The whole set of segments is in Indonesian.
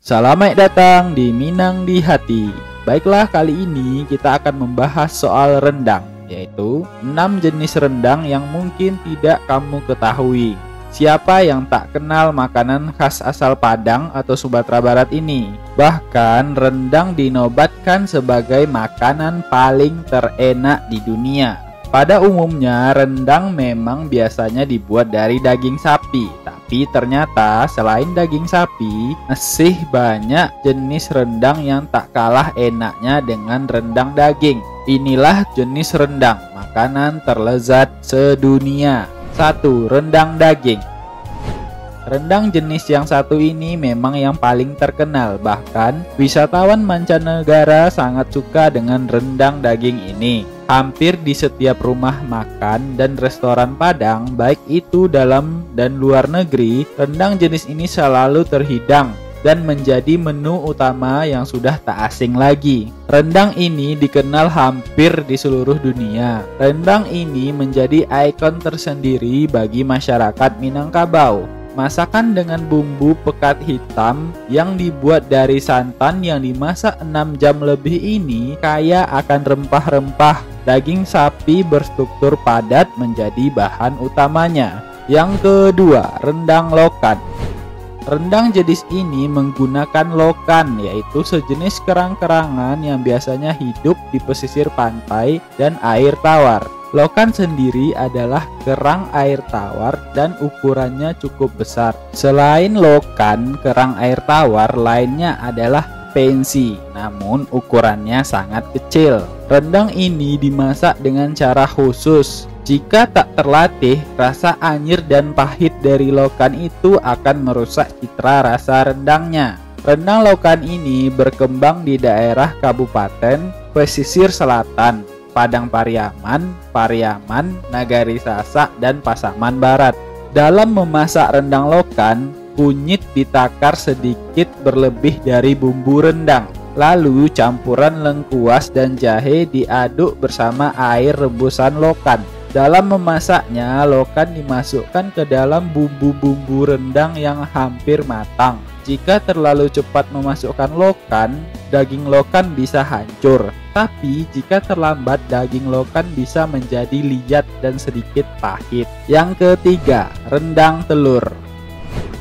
Selamat datang di Minang di Hati. Baiklah, kali ini kita akan membahas soal rendang, yaitu 6 jenis rendang yang mungkin tidak kamu ketahui. Siapa yang tak kenal makanan khas asal Padang atau Sumatera Barat ini? Bahkan rendang dinobatkan sebagai makanan paling terenak di dunia. Pada umumnya rendang memang biasanya dibuat dari daging sapi, tapi ternyata selain daging sapi, masih banyak jenis rendang yang tak kalah enaknya dengan rendang daging. Inilah jenis rendang, makanan terlezat sedunia. 1. Rendang daging. Rendang jenis yang satu ini memang yang paling terkenal, bahkan wisatawan mancanegara sangat suka dengan rendang daging ini. Hampir di setiap rumah makan dan restoran Padang, baik itu dalam dan luar negeri, rendang jenis ini selalu terhidang dan menjadi menu utama yang sudah tak asing lagi. Rendang ini dikenal hampir di seluruh dunia. Rendang ini menjadi ikon tersendiri bagi masyarakat Minangkabau. Masakan dengan bumbu pekat hitam yang dibuat dari santan yang dimasak 6 jam lebih ini kaya akan rempah-rempah. Daging sapi berstruktur padat menjadi bahan utamanya. Yang kedua, rendang lokan. Rendang jenis ini menggunakan lokan, yaitu sejenis kerang-kerangan yang biasanya hidup di pesisir pantai dan air tawar. Lokan sendiri adalah kerang air tawar dan ukurannya cukup besar. Selain lokan, kerang air tawar lainnya adalah pensi, namun ukurannya sangat kecil. Rendang ini dimasak dengan cara khusus. Jika tak terlatih, rasa anyir dan pahit dari lokan itu akan merusak citra rasa rendangnya. Rendang lokan ini berkembang di daerah Kabupaten Pesisir Selatan, Padang Pariaman, Nagari Sasak, dan Pasaman Barat. Dalam memasak rendang lokan, kunyit ditakar sedikit berlebih dari bumbu rendang. Lalu campuran lengkuas dan jahe diaduk bersama air rebusan lokan. Dalam memasaknya, lokan dimasukkan ke dalam bumbu-bumbu rendang yang hampir matang. Jika terlalu cepat memasukkan lokan, daging lokan bisa hancur. Tapi jika terlambat, daging lokan bisa menjadi liat dan sedikit pahit. Yang ketiga, rendang telur.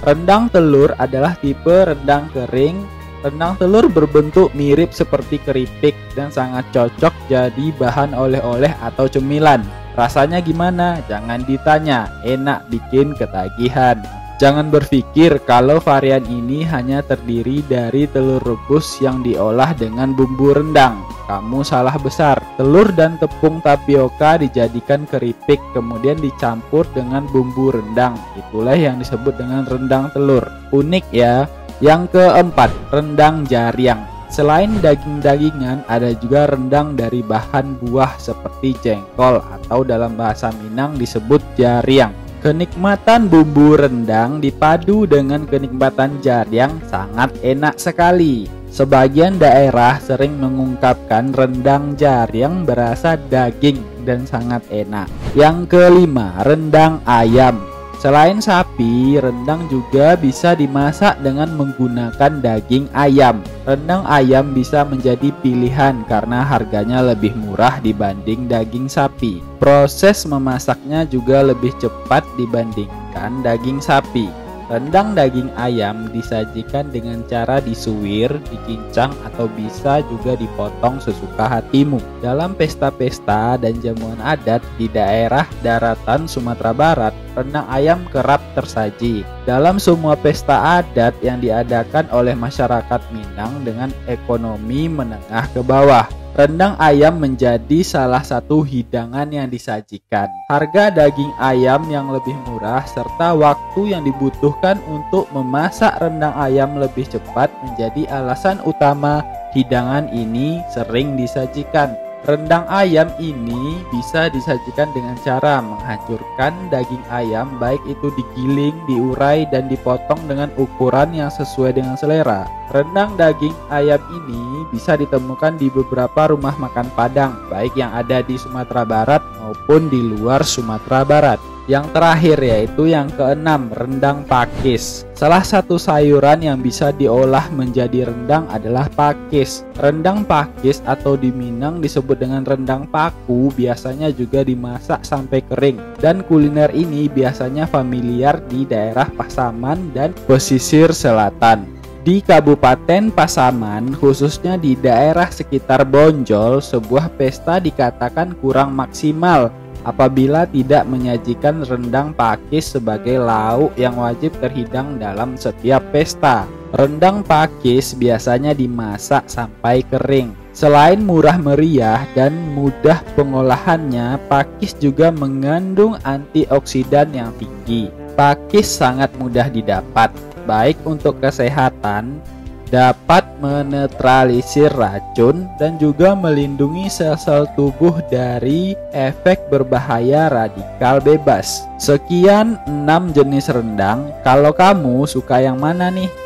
Rendang telur adalah tipe rendang kering. Rendang telur berbentuk mirip seperti keripik dan sangat cocok jadi bahan oleh-oleh atau cemilan. Rasanya gimana? Jangan ditanya, enak bikin ketagihan. Jangan berpikir kalau varian ini hanya terdiri dari telur rebus yang diolah dengan bumbu rendang. Kamu salah besar. Telur dan tepung tapioka dijadikan keripik kemudian dicampur dengan bumbu rendang. Itulah yang disebut dengan rendang telur. Unik ya. Yang keempat, rendang jariang. Selain daging-dagingan, ada juga rendang dari bahan buah seperti jengkol atau dalam bahasa Minang disebut jariang. Kenikmatan bumbu rendang dipadu dengan kenikmatan jariang sangat enak sekali. Sebagian daerah sering mengungkapkan rendang jariang berasa daging dan sangat enak. Yang kelima, rendang ayam. Selain sapi, rendang juga bisa dimasak dengan menggunakan daging ayam. Rendang ayam bisa menjadi pilihan karena harganya lebih murah dibanding daging sapi. Proses memasaknya juga lebih cepat dibandingkan daging sapi. Rendang daging ayam disajikan dengan cara disuwir, dicincang, atau bisa juga dipotong sesuka hatimu. Dalam pesta-pesta dan jamuan adat di daerah daratan Sumatera Barat, rendang ayam kerap tersaji. Dalam semua pesta adat yang diadakan oleh masyarakat Minang dengan ekonomi menengah ke bawah, rendang ayam menjadi salah satu hidangan yang disajikan. Harga daging ayam yang lebih murah serta waktu yang dibutuhkan untuk memasak rendang ayam lebih cepat menjadi alasan utama hidangan ini sering disajikan. Rendang ayam ini bisa disajikan dengan cara menghancurkan daging ayam, baik itu digiling, diurai, dan dipotong dengan ukuran yang sesuai dengan selera. Rendang daging ayam ini bisa ditemukan di beberapa rumah makan Padang, baik yang ada di Sumatera Barat maupun di luar Sumatera Barat. Yang terakhir yaitu yang keenam, rendang pakis. Salah satu sayuran yang bisa diolah menjadi rendang adalah pakis. Rendang pakis atau di Minang disebut dengan rendang paku biasanya juga dimasak sampai kering. Dan kuliner ini biasanya familiar di daerah Pasaman dan pesisir selatan. Di Kabupaten Pasaman, khususnya di daerah sekitar Bonjol, sebuah pesta dikatakan kurang maksimal apabila tidak menyajikan rendang pakis sebagai lauk yang wajib terhidang dalam setiap pesta. Rendang pakis biasanya dimasak sampai kering. Selain murah meriah dan mudah pengolahannya, pakis juga mengandung antioksidan yang tinggi. Pakis sangat mudah didapat, baik untuk kesehatan, dapat menetralisir racun dan juga melindungi sel-sel tubuh dari efek berbahaya radikal bebas. Sekian 6 jenis rendang. Kalau kamu suka yang mana nih?